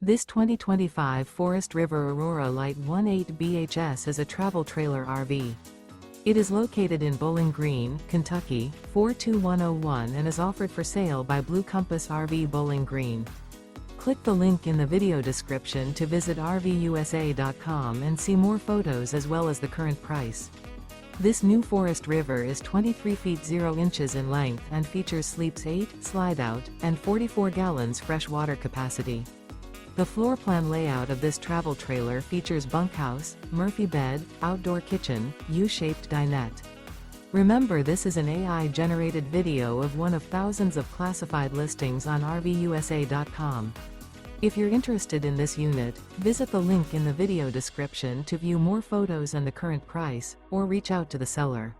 This 2025 Forest River Aurora Light 18 BHS is a travel trailer RV. It is located in Bowling Green, Kentucky, 42101 and is offered for sale by Blue Compass RV Bowling Green. Click the link in the video description to visit RVUSA.com and see more photos as well as the current price. This new Forest River is 23 feet 0 inches in length and features sleeps 8, slide-out, and 44 gallons fresh water capacity. The floor plan layout of this travel trailer features bunkhouse, Murphy bed, outdoor kitchen, U-shaped dinette. Remember, this is an AI-generated video of one of thousands of classified listings on RVUSA.com. If you're interested in this unit, visit the link in the video description to view more photos and the current price, or reach out to the seller.